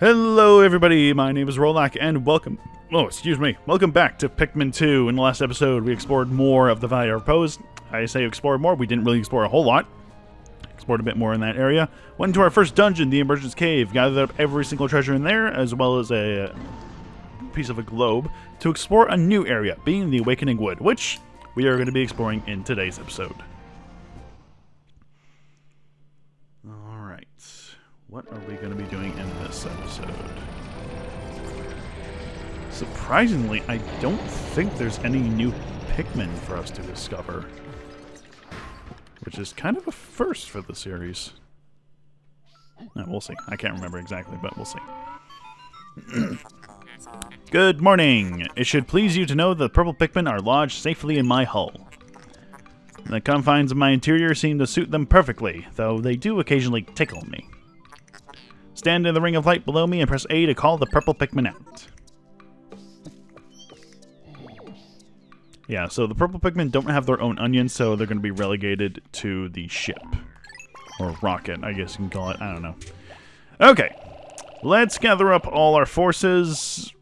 Hello everybody, my name is Rolak and welcome back to Pikmin 2. In the last episode we explored more of the Valley of Repose. I say explored more, we didn't really explore a whole lot. Explored a bit more in that area. Went into our first dungeon, the Emergence Cave, gathered up every single treasure in there, as well as a piece of a globe, to explore a new area, being the Awakening Wood, which we are going to be exploring in today's episode. Alright, what are we going to be doing in this episode? Surprisingly, I don't think there's any new Pikmin for us to discover, which is kind of a first for the series. No, we'll see. I can't remember exactly, but we'll see. Good morning! It should please you to know that the purple Pikmin are lodged safely in my hull. The confines of my interior seem to suit them perfectly, though they do occasionally tickle me. Stand in the ring of light below me and press A to call the purple Pikmin out. Yeah, so the purple Pikmin don't have their own onion, so they're going to be relegated to the ship. Or rocket, I guess you can call it. I don't know. Okay. Let's gather up all our forces.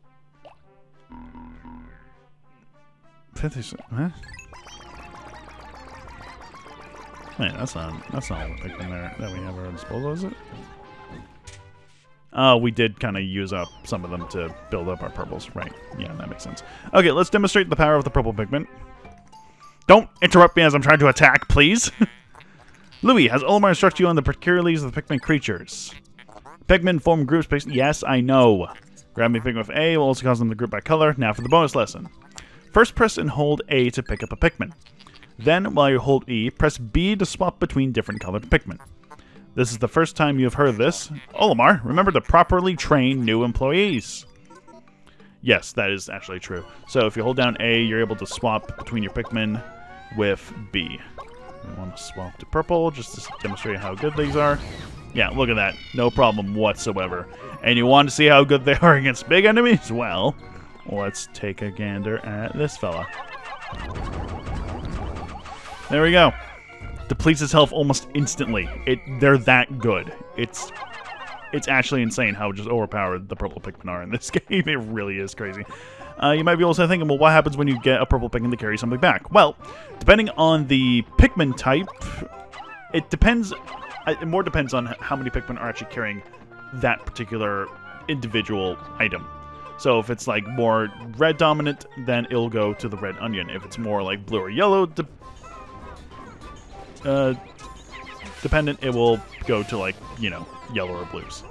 Huh? Man, that's not all the Pikmin there that we have at our disposal, is it? Oh, we did kind of use up some of them to build up our purples. Right. Yeah, that makes sense. Okay, let's demonstrate the power of the purple Pikmin. Don't interrupt me as I'm trying to attack, please. Louis, has Olimar instructed you on the peculiarities of the Pikmin creatures? Pikmin form groups based... Yes, I know. Grabbing Pikmin with A will also cause them to group by color. Now for the bonus lesson. First, press and hold A to pick up a Pikmin. Then, while you hold E, press B to swap between different colored Pikmin. This is the first time you have heard of this. Olimar, remember to properly train new employees. Yes, that is actually true. So if you hold down A, you're able to swap between your Pikmin with B. We want to swap to purple just to demonstrate how good these are. Yeah, look at that. No problem whatsoever. And you want to see how good they are against big enemies? Well, let's take a gander at this fella. There we go. Depletes his health almost instantly. They're that good. It's actually insane how just overpowered the purple Pikmin are in this game. It really is crazy. You might be also thinking, well, what happens when you get a purple Pikmin to carry something back? Well, depending on the Pikmin type, it depends. It more depends on how many Pikmin are actually carrying that particular individual item. So if it's like more red dominant, then it'll go to the red onion. If it's more like blue or yellow dependent, it will go to, like, you know, yellow or blues.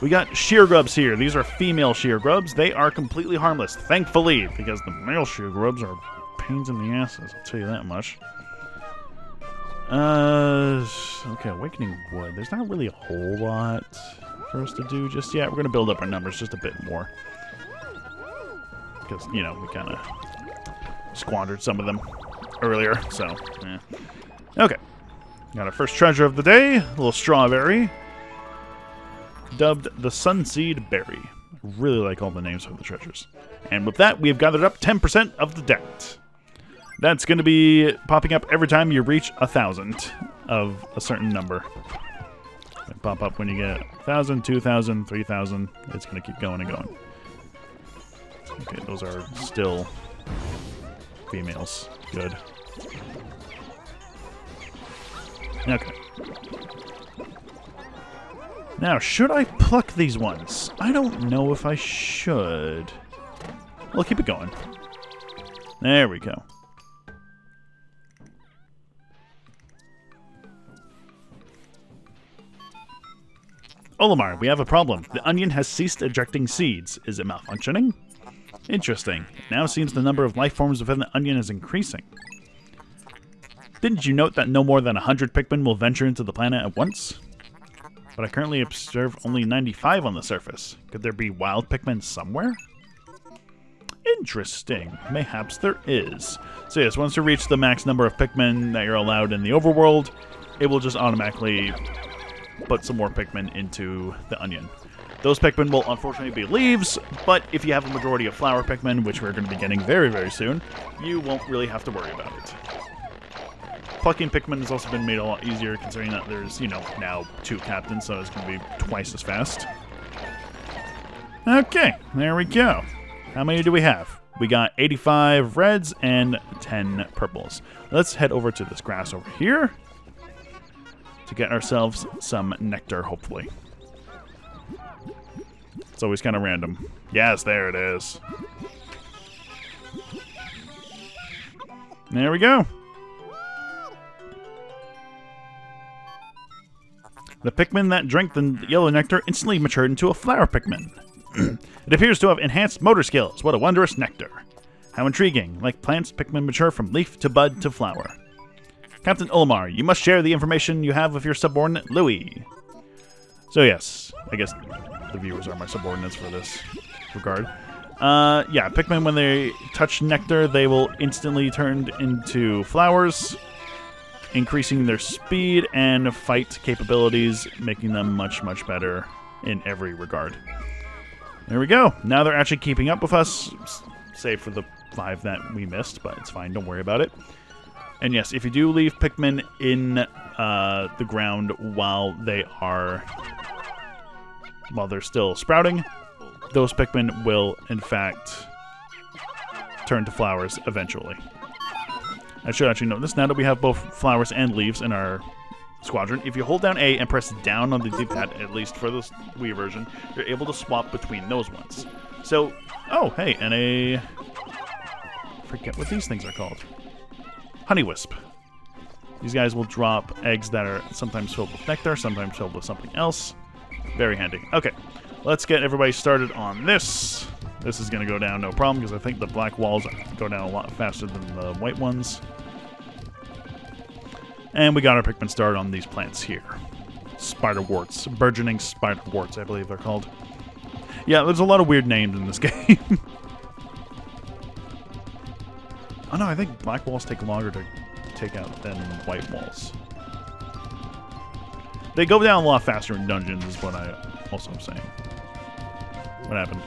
We got shear grubs here. These are female shear grubs. They are completely harmless, thankfully, because the male shear grubs are pains in the asses, I'll tell you that much. Okay, Awakening Wood. There's not really a whole lot for us to do just yet. We're going to build up our numbers just a bit more. Because, you know, we kind of squandered some of them earlier, so, yeah. Okay. Got our first treasure of the day. A little strawberry. Dubbed the Sunseed Berry. I really like all the names for the treasures. And with that, we have gathered up 10% of the debt. That's going to be popping up every time you reach 1,000 of a certain number. They pop up when you get 1,000, 2,000, 3,000. It's going to keep going and going. Okay, those are still females. Good. Okay. Now, should I pluck these ones? I don't know if I should. Well, keep it going. There we go. Olimar, we have a problem. The onion has ceased ejecting seeds. Is it malfunctioning? Interesting. It now seems the number of life forms within the onion is increasing. Didn't you note that no more than 100 Pikmin will venture into the planet at once? But I currently observe only 95 on the surface. Could there be wild Pikmin somewhere? Interesting. Mayhaps there is. So yes, once you reach the max number of Pikmin that you're allowed in the overworld, it will just automatically put some more Pikmin into the onion. Those Pikmin will unfortunately be leaves, but if you have a majority of flower Pikmin, which we're going to be getting very, very soon, you won't really have to worry about it. Plucking Pikmin has also been made a lot easier, considering that there's, you know, now 2 captains, so it's going to be twice as fast. Okay, there we go. How many do we have? We got 85 reds and 10 purples. Let's head over to this grass over here to get ourselves some nectar, hopefully. It's always kind of random. Yes, there it is. There we go. The Pikmin that drank the yellow nectar instantly matured into a flower Pikmin. It appears to have enhanced motor skills. What a wondrous nectar. How intriguing. Like plants, Pikmin mature from leaf to bud to flower. Captain Olimar, you must share the information you have with your subordinate, Louis. So yes, I guess the viewers are my subordinates for this regard. Yeah, Pikmin, when they touch nectar, they will instantly turn into flowers, increasing their speed and fight capabilities, making them much, much better in every regard. There we go. Now they're actually keeping up with us, save for the 5 that we missed, but it's fine. Don't worry about it. And yes, if you do leave Pikmin in the ground while they're still sprouting, those Pikmin will, in fact, turn to flowers eventually. I should actually note this now that we have both flowers and leaves in our squadron. If you hold down A and press down on the D-pad, at least for this Wii version, you're able to swap between those ones. So, oh, hey, and a... forget what these things are called. Honey Wisp. These guys will drop eggs that are sometimes filled with nectar, sometimes filled with something else. Very handy. Okay, let's get everybody started on this. This is going to go down no problem, because I think the black walls go down a lot faster than the white ones. And we got our Pikmin started on these plants here. Spiderworts. Burgeoning spiderworts, I believe they're called. Yeah, there's a lot of weird names in this game. Oh no, I think black walls take longer to take out than white walls. They go down a lot faster in dungeons, is what I also am saying. What happened?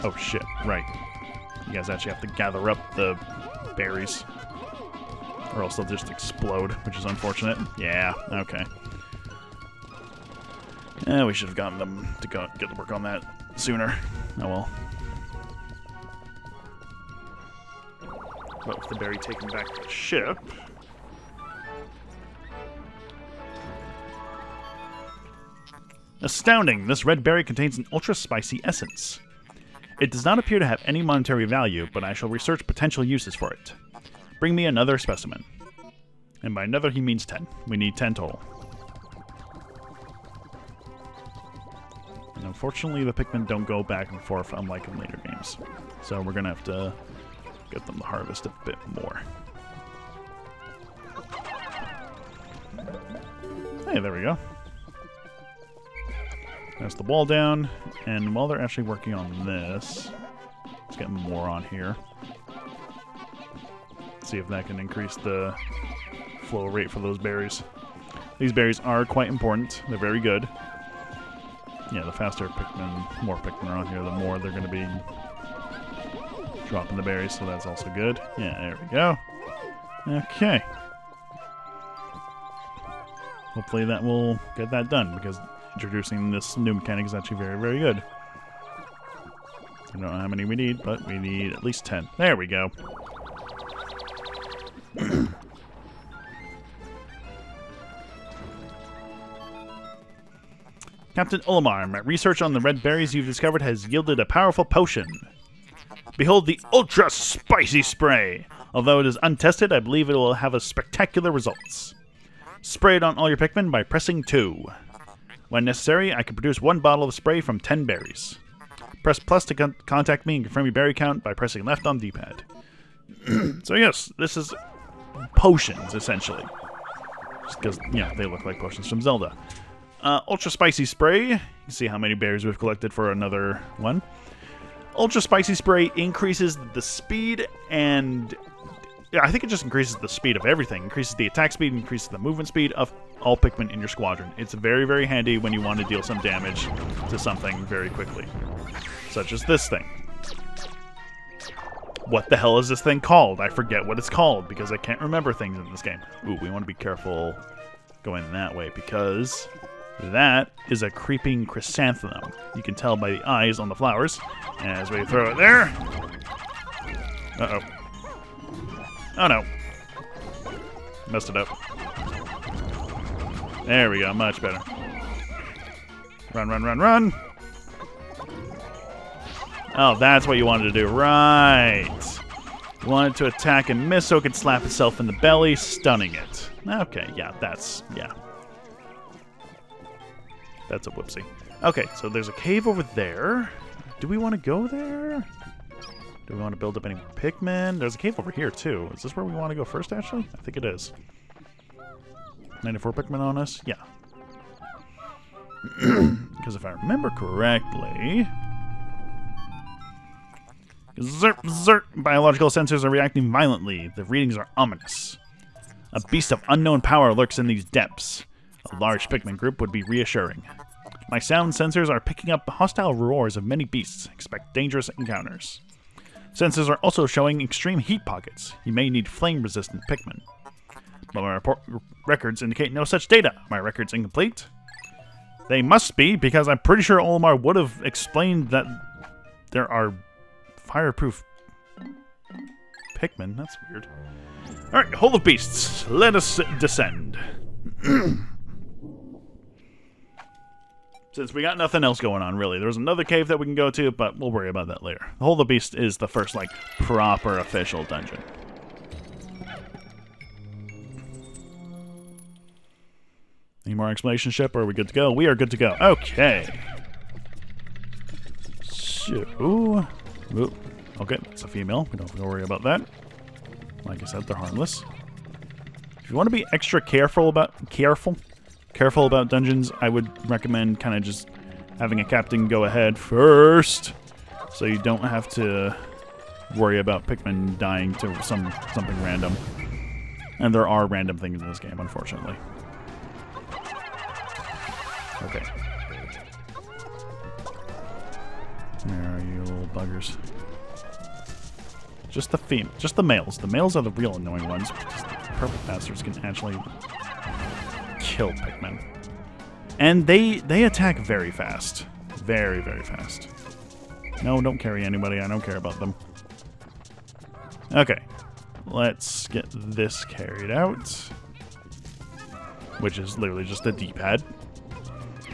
Oh shit, right. You guys actually have to gather up the berries. Or else they'll just explode, which is unfortunate. Yeah, okay. We should have gotten them to get to work on that sooner. Oh well. But with the berry taken back to the ship... Astounding! This red berry contains an ultra-spicy essence. It does not appear to have any monetary value, but I shall research potential uses for it. Bring me another specimen. And by another, he means 10. We need 10 total. And unfortunately, the Pikmin don't go back and forth unlike in later games. So we're going to have to get them to harvest a bit more. Hey, there we go. That's the wall down, and while they're actually working on this, let's get more on here. See if that can increase the flow rate for those berries. These berries are quite important. They're very good. Yeah, the faster Pikmin, more Pikmin are on here, the more they're going to be dropping the berries, so that's also good. Yeah, there we go. Okay. Hopefully that will get that done, because introducing this new mechanic is actually very, very good. I don't know how many we need, but we need at least 10. There we go. Captain Olimar, my research on the red berries you've discovered has yielded a powerful potion. Behold the Ultra Spicy Spray! Although it is untested, I believe it will have a spectacular results. Spray it on all your Pikmin by pressing 2. When necessary, I can produce 1 bottle of spray from 10 berries. Press plus to contact me and confirm your berry count by pressing left on D-pad. So yes, this is potions, essentially. Just because, you know, they look like potions from Zelda. Ultra Spicy Spray. You can see how many berries we've collected for another one. Ultra Spicy Spray increases the speed and... yeah, I think it just increases the speed of everything. Increases the attack speed, increases the movement speed of all Pikmin in your squadron. It's very, very handy when you want to deal some damage to something very quickly. Such as this thing. What the hell is this thing called? I forget what it's called because I can't remember things in this game. Ooh, we want to be careful going that way because That is a creeping chrysanthemum. You can tell by the eyes on the flowers. As we throw it there. Uh-oh. Oh, no. Messed it up. There we go. Much better. Run, run, run, run. Oh, that's what you wanted to do. Right. You wanted to attack and miss so it could slap itself in the belly, stunning it. Okay, yeah, that's... yeah. That's a whoopsie. Okay, so there's a cave over there. Do we want to go there? Do we want to build up any more Pikmin? There's a cave over here, too. Is this where we want to go first, actually? I think it is. 94 Pikmin on us? Yeah. Because if I remember correctly... Zerp, zerp! Biological sensors are reacting violently. The readings are ominous. A beast of unknown power lurks in these depths. A large Pikmin group would be reassuring. My sound sensors are picking up the hostile roars of many beasts. Expect dangerous encounters. Sensors are also showing extreme heat pockets. You may need flame-resistant Pikmin. But my records indicate no such data. My records incomplete? They must be, because I'm pretty sure Olimar would have explained that there are fireproof Pikmin. That's weird. Alright, Hole of Beasts. Let us descend. Since we got nothing else going on, really. There's another cave that we can go to, but we'll worry about that later. The Hole of the Beast is the first, like, proper official dungeon. Any more explanation, Ship, or are we good to go? We are good to go. Okay. So... Ooh, okay, that's a female. We don't have to worry about that. Like I said, they're harmless. If you want to be extra careful about dungeons, I would recommend kind of just having a captain go ahead first, so you don't have to worry about Pikmin dying to something random. And there are random things in this game, unfortunately. Okay. Where are you, little buggers? Just the males. The males are the real annoying ones. Because the purple bastards can actually kill Pikmin. And they attack very fast. Very, very fast. No, don't carry anybody. I don't care about them. Okay. Let's get this carried out. Which is literally just a D-pad.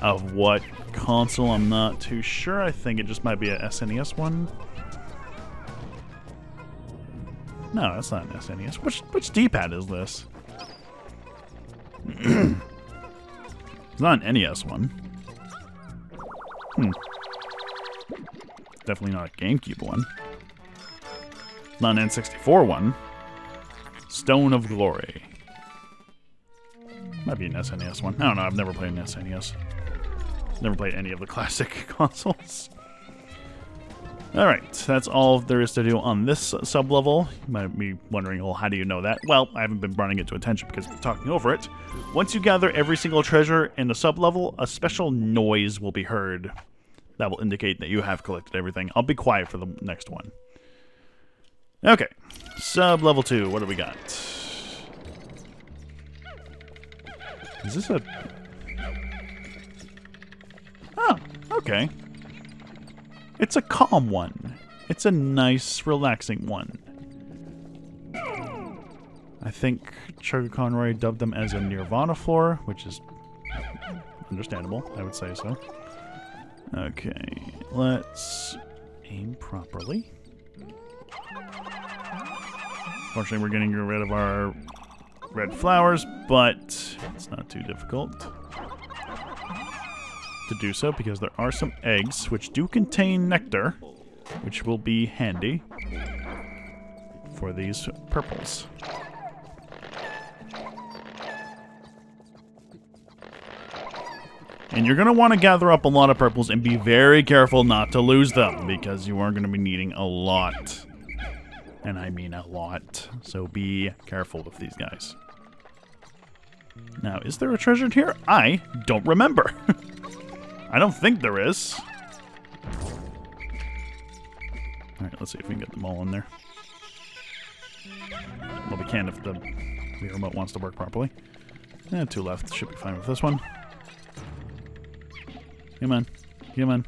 Of what console, I'm not too sure. I think it just might be a SNES one. No, that's not an SNES. Which D-pad is this? It's not an NES one. Definitely not a GameCube one. Not an N64 one. Stone of Glory. Might be an SNES one. I don't know. I've never played an SNES. Never played any of the classic consoles. Alright, that's all there is to do on this sub-level. You might be wondering, well, how do you know that? Well, I haven't been running it to attention because we're talking over it. Once you gather every single treasure in the sub-level, a special noise will be heard that will indicate that you have collected everything. I'll be quiet for the next one. Okay, sub-level 2, what do we got? Is this a... Oh, okay. It's a calm one. It's a nice, relaxing one. I think Sugar Conroy dubbed them as a Nirvana floor, which is understandable. I would say so. Okay, let's aim properly. Fortunately, we're getting rid of our red flowers, but it's not too difficult to do so because there are some eggs which do contain nectar, which will be handy for these purples. And you're going to want to gather up a lot of purples and be very careful not to lose them because you are going to be needing a lot. And I mean a lot. So be careful with these guys. Now, is there a treasure in here? I don't remember. I don't think there is. Alright, let's see if we can get them all in there. Well, we can if the remote wants to work properly. 2 left. Should be fine with this one. Come on. Come on.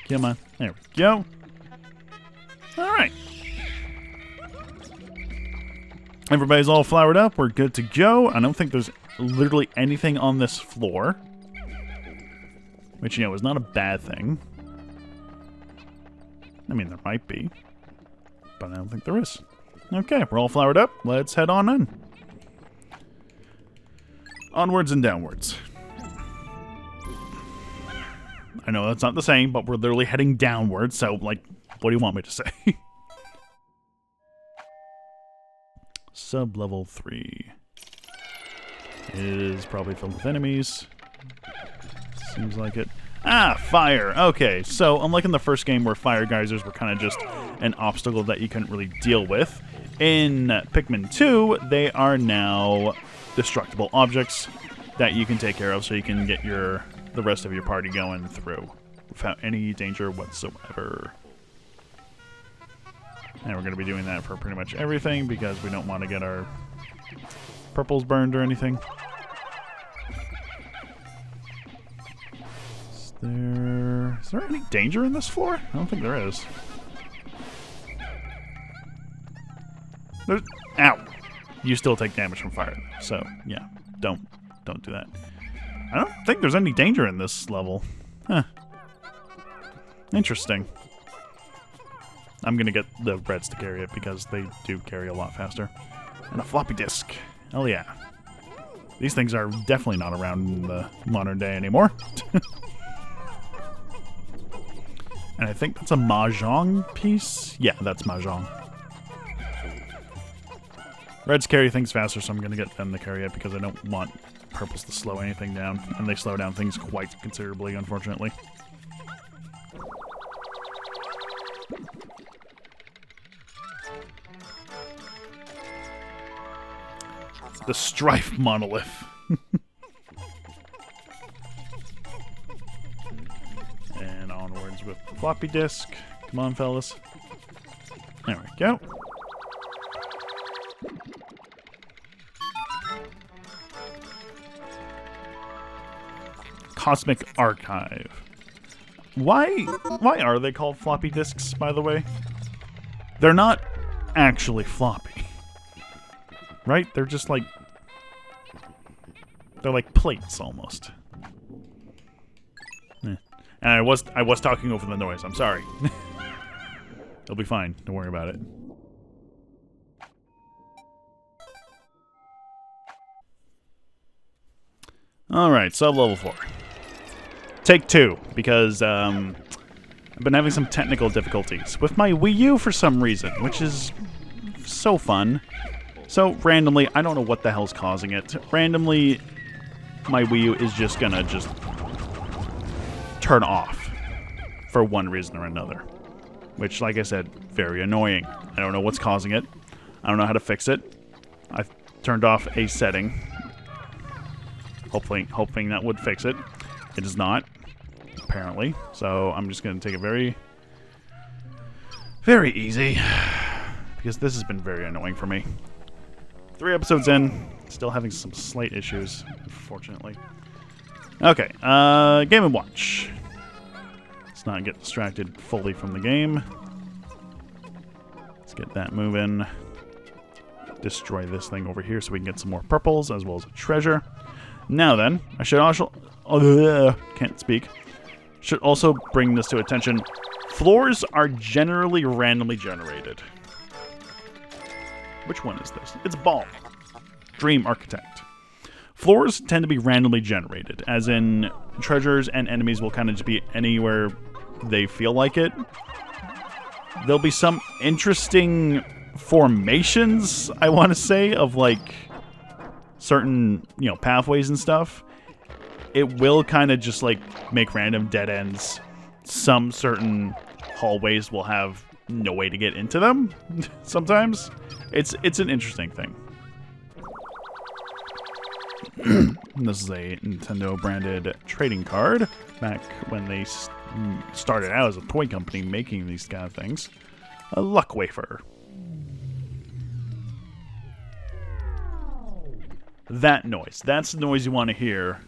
Come on. There we go. All right. Everybody's all flowered up. We're good to go. I don't think there's literally anything on this floor. Which, you know, is not a bad thing. I mean, there might be. But I don't think there is. Okay, we're all flowered up. Let's head on in. Onwards and downwards. I know that's not the same, but we're literally heading downwards, so, like, what do you want me to say? Sub-level 3. It is probably filled with enemies. Seems like it. Ah, fire. Okay, so unlike in the first game where fire geysers were kind of just an obstacle that you couldn't really deal with, in Pikmin 2, they are now destructible objects that you can take care of so you can get the rest of your party going through without any danger whatsoever. And we're going to be doing that for pretty much everything because we don't want to get our purples burned or anything. Is there any danger in this floor? I don't think there is. Ow! You still take damage from fire, so yeah, don't do that. I don't think there's any danger in this level. Huh. Interesting. I'm gonna get the reds to carry it because they do carry a lot faster. And a floppy disk. Hell yeah. These things are definitely not around in the modern day anymore. And I think that's a Mahjong piece? Yeah, that's Mahjong. Reds carry things faster, so I'm going to get them to carry it because I don't want purples to slow anything down. And they slow down things quite considerably, unfortunately. The Strife Monolith. And onwards with the floppy disk. Come on, fellas. There we go. Cosmic Archive. Why are they called floppy disks, by the way? They're not actually floppy. Right? They're just like... They're like plates, almost. And I was talking over the noise. I'm sorry. It'll be fine. Don't worry about it. Alright, sub-level 4. Take 2, because I've been having some technical difficulties with my Wii U for some reason, which is so fun. So, randomly, I don't know what the hell's causing it. Randomly, my Wii U is just gonna turn off for one reason or another. Which, like I said, very annoying. I don't know what's causing it. I don't know how to fix it. I've turned off a setting. Hoping that would fix it. It is not, apparently. So I'm just going to take it very, very easy. Because this has been very annoying for me. 3 episodes in, still having some slight issues, unfortunately. Okay, Game & Watch. Let's not get distracted fully from the game. Let's get that moving. Destroy this thing over here so we can get some more purples as well as a treasure. Now then, I should also... can't speak. Should also bring this to attention. Floors are generally randomly generated. Which one is this? It's Ball. Dream Architect. Floors tend to be randomly generated, as in treasures and enemies will kind of just be anywhere they feel like it. There'll be some interesting formations, I want to say, of like certain, pathways and stuff. It will kind of just like make random dead ends. Some certain hallways will have no way to get into them. Sometimes it's an interesting thing. This is a Nintendo branded trading card back when they started out as a toy company making these kind of things. A luck wafer. That noise. That's the noise you want to hear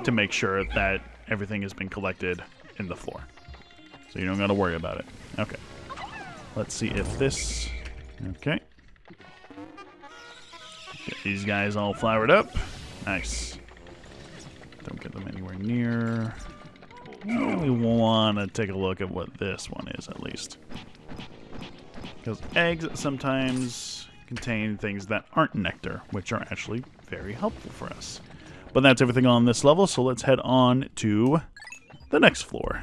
to make sure that everything has been collected in the floor. So you don't got to worry about it. Okay. Let's see if this... Okay. Get these guys all flowered up. Nice. Don't get them anywhere near. We want to take a look at what this one is, at least. Because eggs sometimes contain things that aren't nectar, which are actually very helpful for us. But that's everything on this level, so let's head on to the next floor.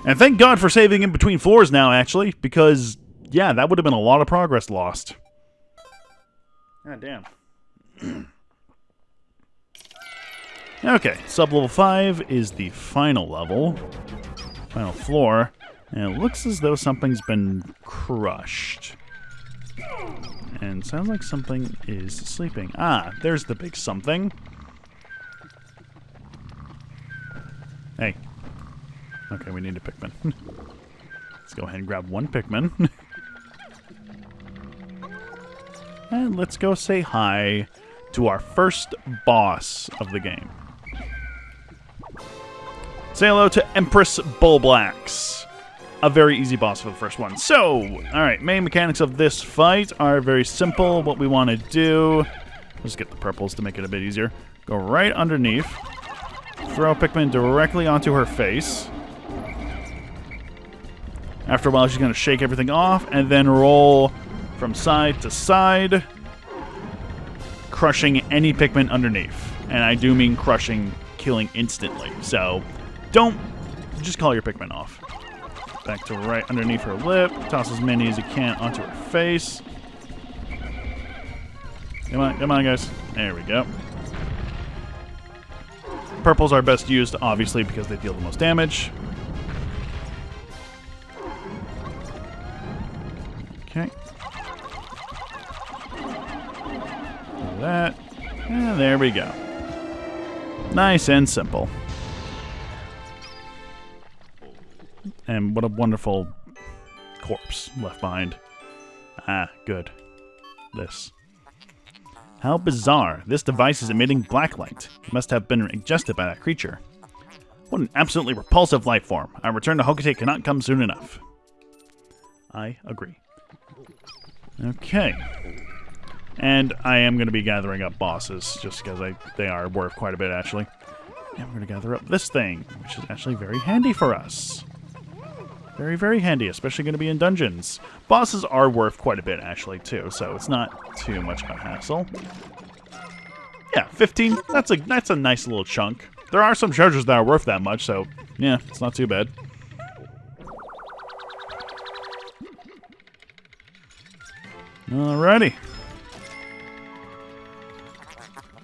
And thank God for saving in between floors now, actually, because, yeah, that would have been a lot of progress lost. God damn. Okay, sub-level 5 is the final level, final floor, and it looks as though something's been crushed. And sounds like something is sleeping. Ah, there's the big something. Hey. Okay, we need a Pikmin. Let's go ahead and grab one Pikmin. And let's go say hi to our first boss of the game. Say hello to Empress Bullblacks. A very easy boss for the first one. So, alright, main mechanics of this fight are very simple. What we want to do... Let's get the purples to make it a bit easier. Go right underneath. Throw Pikmin directly onto her face. After a while, she's going to shake everything off and then roll from side to side, crushing any Pikmin underneath. And I do mean crushing, killing instantly. So, don't just call your Pikmin off. Back to right underneath her lip. Toss as many as you can onto her face. Come on, guys. There we go. Purples are best used, obviously, because they deal the most damage. Okay. That. And there we go. Nice and simple. And what a wonderful corpse left behind. Ah, good. This. How bizarre. This device is emitting black light. It must have been ingested by that creature. What an absolutely repulsive life form. Our return to Hokate cannot come soon enough. I agree. Okay. And I am going to be gathering up bosses, just because they are worth quite a bit, actually. And we're going to gather up this thing, which is actually very handy for us. Very, very handy, especially going to be in dungeons. Bosses are worth quite a bit, actually, too, so it's not too much of a hassle. Yeah, 15. That's a nice little chunk. There are some treasures that are worth that much, so yeah, it's not too bad. Alrighty.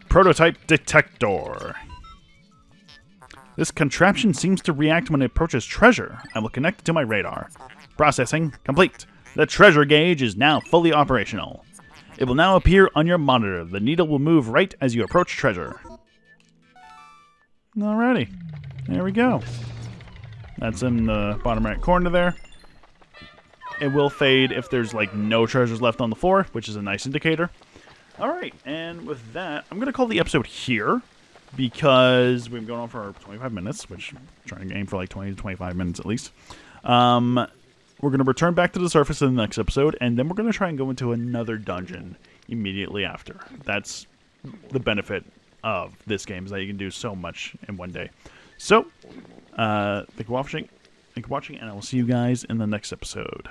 Prototype detector. This contraption seems to react when it approaches treasure. I will connect it to my radar. Processing complete. The treasure gauge is now fully operational. It will now appear on your monitor. The needle will move right as you approach treasure. Alrighty. There we go. That's in the bottom right corner there. It will fade if there's like no treasures left on the floor, which is a nice indicator. Alright, and with that, I'm going to call the episode here. Because we've been going on for 25 minutes, which I'm trying to aim for like 20 to 25 minutes at least. We're going to return back to the surface in the next episode, and then we're going to try and go into another dungeon immediately after. That's the benefit of this game, is that you can do so much in one day. So, thank you for watching, and I will see you guys in the next episode.